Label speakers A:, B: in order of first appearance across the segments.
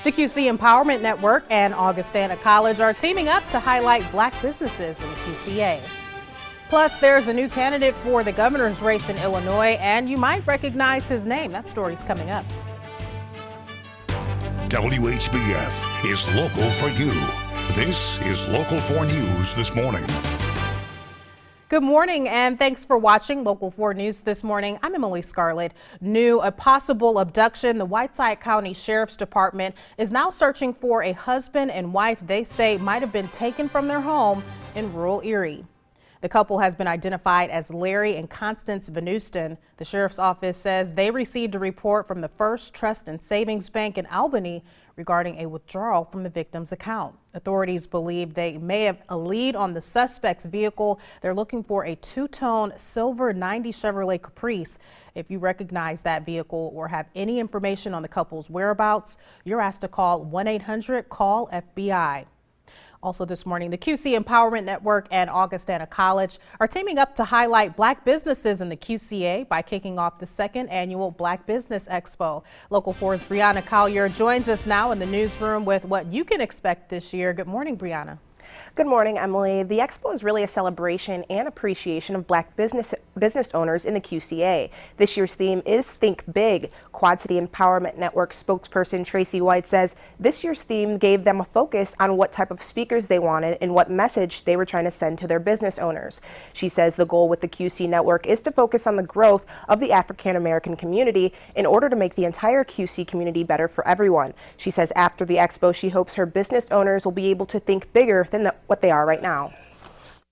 A: The QC Empowerment Network and Augustana College are teaming up to highlight black businesses in the QCA. Plus, there's a new candidate for the governor's race in Illinois, and you might recognize his name. That story's coming up.
B: WHBF is local for you. This is Local 4 News this morning.
A: Good morning and thanks for watching Local 4 News this morning. I'm Emily Scarlett. New a possible abduction. The Whiteside County Sheriff's Department is now searching for a husband and wife they say might have been taken from their home in rural Erie. The couple has been identified as Larry and Constance Venuston. The sheriff's office says they received a report from the First Trust and Savings Bank in Albany regarding a withdrawal from the victim's account. Authorities believe they may have a lead on the suspect's vehicle. They're looking for a two-tone silver 90 Chevrolet Caprice. If you recognize that vehicle or have any information on the couple's whereabouts, you're asked to call 1-800-CALL-FBI. Also this morning, the QC Empowerment Network and Augustana College are teaming up to highlight black businesses in the QCA by kicking off the second annual Black Business Expo. Local 4's Brianna Collier joins us now in the newsroom with what you can expect this year. Good morning, Brianna.
C: Good morning, Emily. The Expo is really a celebration and appreciation of black business owners in the QCA. This year's theme is Think Big. Quad City Empowerment Network spokesperson Tracy White says this year's theme gave them a focus on what type of speakers they wanted and what message they were trying to send to their business owners. She says the goal with the QC network is to focus on the growth of the African American community in order to make the entire QC community better for everyone. She says after the Expo, she hopes her business owners will be able to think bigger than what they are right now.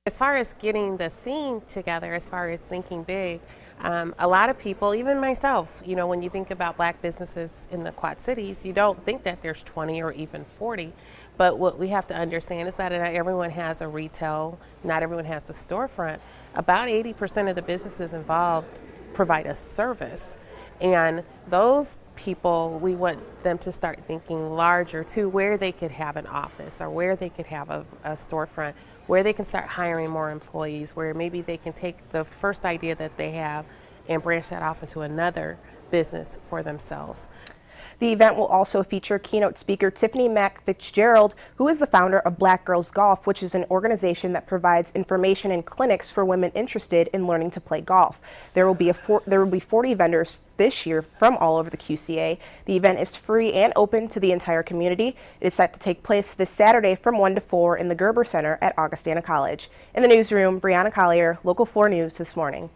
D: As far as getting the theme together, as far as thinking big, a lot of people, even myself, you know, when you think about black businesses in the Quad Cities, you don't think that there's 20 or even 40. But what we have to understand is that not everyone has a retail, not everyone has a storefront. About 80% of the businesses involved provide a service. And those people, we want them to start thinking larger to where they could have an office or where they could have a storefront, where they can start hiring more employees, where maybe they can take the first idea that they have and branch that off into another business for themselves.
C: The event will also feature keynote speaker Tiffany Mack Fitzgerald, who is the founder of Black Girls Golf, which is an organization that provides information and clinics for women interested in learning to play golf. There will be 40 vendors this year from all over the QCA. The event is free and open to the entire community. It is set to take place this Saturday from 1 to 4 in the Gerber Center at Augustana College. In the newsroom, Brianna Collier, Local 4 News this morning.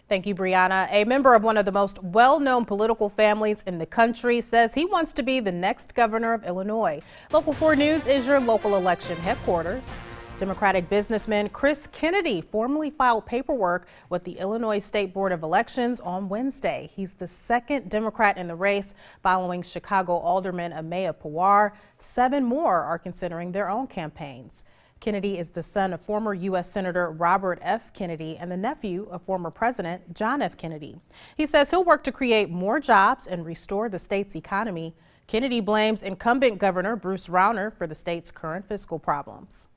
A: Thank you, Brianna. A member of one of the most well-known political families in the country says he wants to be the next governor of Illinois. Local 4 News is your local election headquarters. Democratic businessman Chris Kennedy formally filed paperwork with the Illinois State Board of Elections on Wednesday. He's the second Democrat in the race following Chicago Alderman Amaya Pawar. 7 more are considering their own campaigns. Kennedy is the son of former U.S. Senator Robert F. Kennedy and the nephew of former President John F. Kennedy. He says he'll work to create more jobs and restore the state's economy. Kennedy blames incumbent Governor Bruce Rauner for the state's current fiscal problems.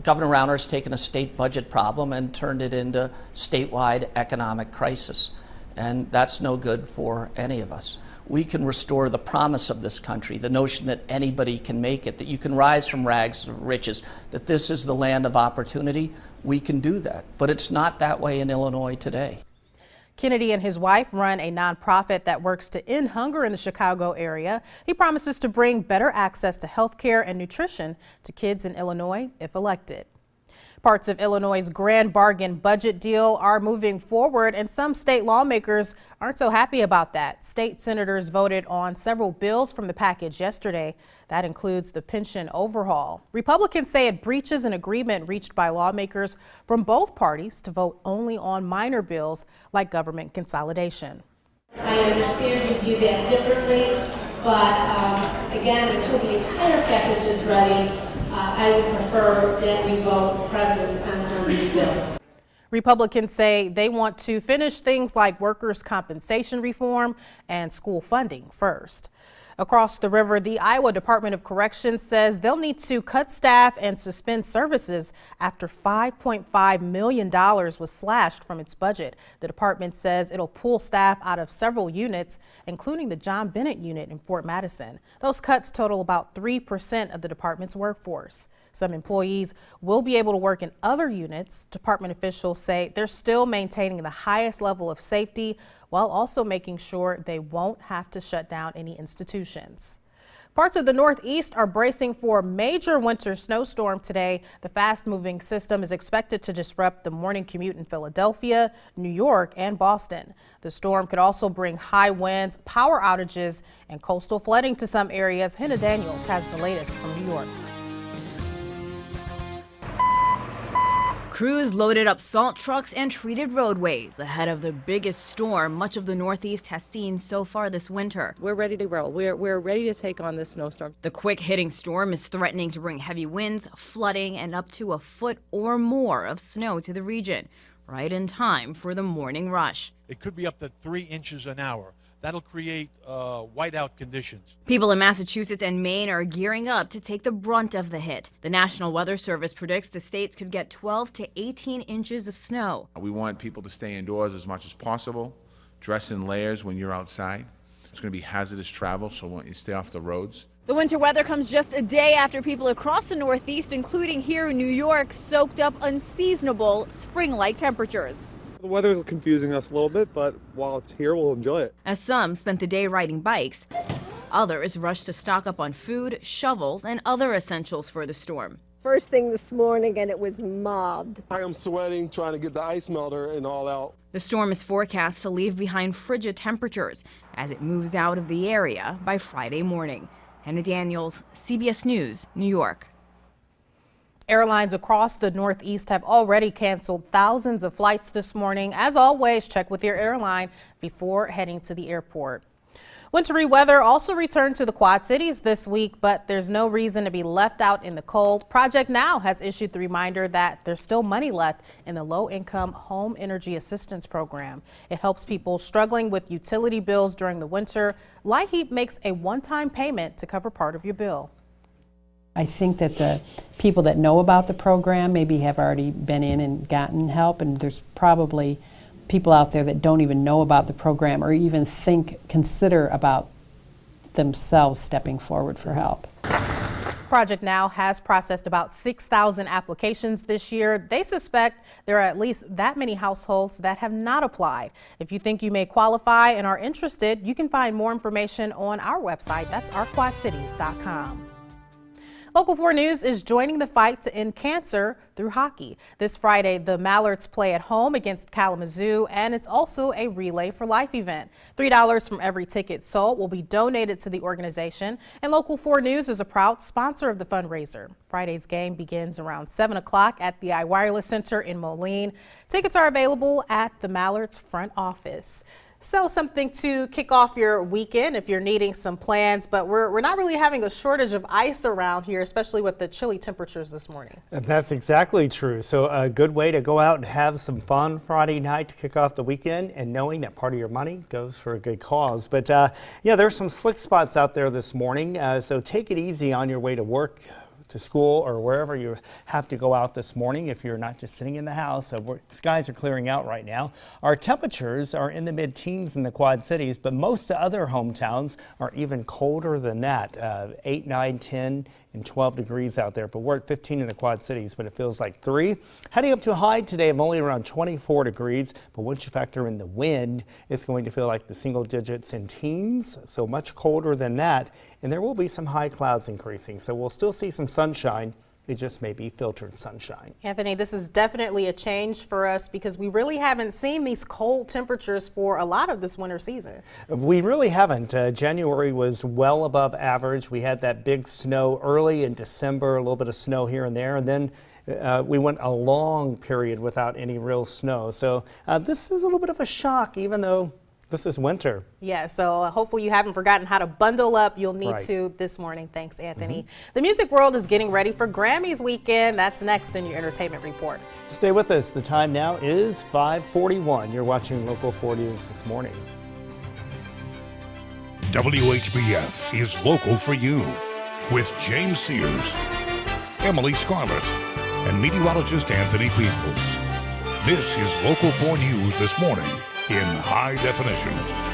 E: Governor Rauner's taken a state budget problem and turned it into statewide economic crisis. And that's no good for any of us. We can restore the promise of this country, the notion that anybody can make it, that you can rise from rags to riches, that this is the land of opportunity. We can do that. But it's not that way in Illinois today.
A: Kennedy and his wife run a nonprofit that works to end hunger in the Chicago area. He promises to bring better access to health care and nutrition to kids in Illinois if elected. Parts of Illinois' grand bargain budget deal are moving forward, and some state lawmakers aren't so happy about that. State senators voted on several bills from the package yesterday. That includes the pension overhaul. Republicans say it breaches an agreement reached by lawmakers from both parties to vote only on minor bills like government consolidation.
F: I understand you view that differently, but again, until the entire package is ready, I would prefer that we vote present on these bills.
A: Republicans say they want to finish things like workers' compensation reform and school funding first. Across the river, the Iowa Department of Corrections says they'll need to cut staff and suspend services after $5.5 million was slashed from its budget. The department says it'll pull staff out of several units, including the John Bennett unit in Fort Madison. Those cuts total about 3% of the department's workforce. Some employees will be able to work in other units. Department officials say they're still maintaining the highest level of safety while also making sure they won't have to shut down any institutions. Parts of the Northeast are bracing for a major winter snowstorm today. The fast-moving system is expected to disrupt the morning commute in Philadelphia, New York, and Boston. The storm could also bring high winds, power outages, and coastal flooding to some areas. Hannah Daniels has the latest from New York.
G: Crews loaded up salt trucks and treated roadways ahead of the biggest storm much of the Northeast has seen so far this winter.
H: We're ready to roll. We're ready to take on this snowstorm.
G: The quick-hitting storm is threatening to bring heavy winds, flooding, and up to a foot or more of snow to the region, right in time for the morning rush.
I: It could be up to 3 inches an hour. That'll create whiteout conditions.
G: People in Massachusetts and Maine are gearing up to take the brunt of the hit. The National Weather Service predicts the states could get 12 to 18 inches of snow.
J: We want people to stay indoors as much as possible, dress in layers when you're outside. It's going to be hazardous travel, so you stay off the roads.
K: The winter weather comes just a day after people across the Northeast, including here in New York, soaked up unseasonable spring-like temperatures.
L: The weather is confusing us a little bit, but while it's here, we'll enjoy it.
G: As some spent the day riding bikes, others rushed to stock up on food, shovels, and other essentials for the storm.
M: First thing this morning, and it was mobbed.
N: I am sweating, trying to get the ice melter and all out.
G: The storm is forecast to leave behind frigid temperatures as it moves out of the area by Friday morning. Hannah Daniels, CBS News, New York.
A: Airlines across the Northeast have already canceled thousands of flights this morning. As always, check with your airline before heading to the airport. Wintry weather also returned to the Quad Cities this week, but there's no reason to be left out in the cold. Project Now has issued the reminder that there's still money left in the low-income home energy assistance program. It helps people struggling with utility bills during the winter. LIHEAP makes a one-time payment to cover part of your bill.
O: I think that the people that know about the program maybe have already been in and gotten help, and there's probably people out there that don't even know about the program or even consider about themselves stepping forward for help.
A: Project Now has processed about 6,000 applications this year. They suspect there are at least that many households that have not applied. If you think you may qualify and are interested, you can find more information on our website. That's ourquadcities.com. Local 4 News is joining the fight to end cancer through hockey. This Friday, the Mallards play at home against Kalamazoo, and it's also a Relay for Life event. $3 from every ticket sold will be donated to the organization, and Local 4 News is a proud sponsor of the fundraiser. Friday's game begins around 7 o'clock at the iWireless Center in Moline. Tickets are available at the Mallards front office. So something to kick off your weekend if you're needing some plans, but we're not really having a shortage of ice around here, especially with the chilly temperatures this morning.
P: And that's exactly true. So a good way to go out and have some fun Friday night to kick off the weekend, and knowing that part of your money goes for a good cause. But yeah, there's some slick spots out there this morning, so take it easy on your way to work, to school, or wherever you have to go out this morning if you're not just sitting in the house. So skies are clearing out right now. Our temperatures are in the mid-teens in the Quad Cities, but most other hometowns are even colder than that. 8, 9, 10, and 12 degrees out there, but we're at 15 in the Quad Cities, but it feels like 3. Heading up to a high today of only around 24 degrees, but once you factor in the wind, it's going to feel like the single digits in teens, so much colder than that. And there will be some high clouds increasing, so we'll still see some sunshine. It just may be filtered sunshine.
A: Anthony, this is definitely a change for us because we really haven't seen these cold temperatures for a lot of this winter season.
P: We really haven't. January was well above average. We had that big snow early in December, a little bit of snow here and there, and then we went a long period without any real snow. So this is a little bit of a shock, even though this is winter.
A: Yeah, so hopefully you haven't forgotten how to bundle up. You'll need to this morning. Thanks, Anthony. The music world is getting ready for Grammys weekend. That's next in your entertainment report.
P: Stay with us. The time now is 5:41. You're watching Local 4 News this morning.
B: WHBF is local for you with James Sears, Emily Scarlett, and meteorologist Anthony Peoples. This is Local 4 News this morning in high definition.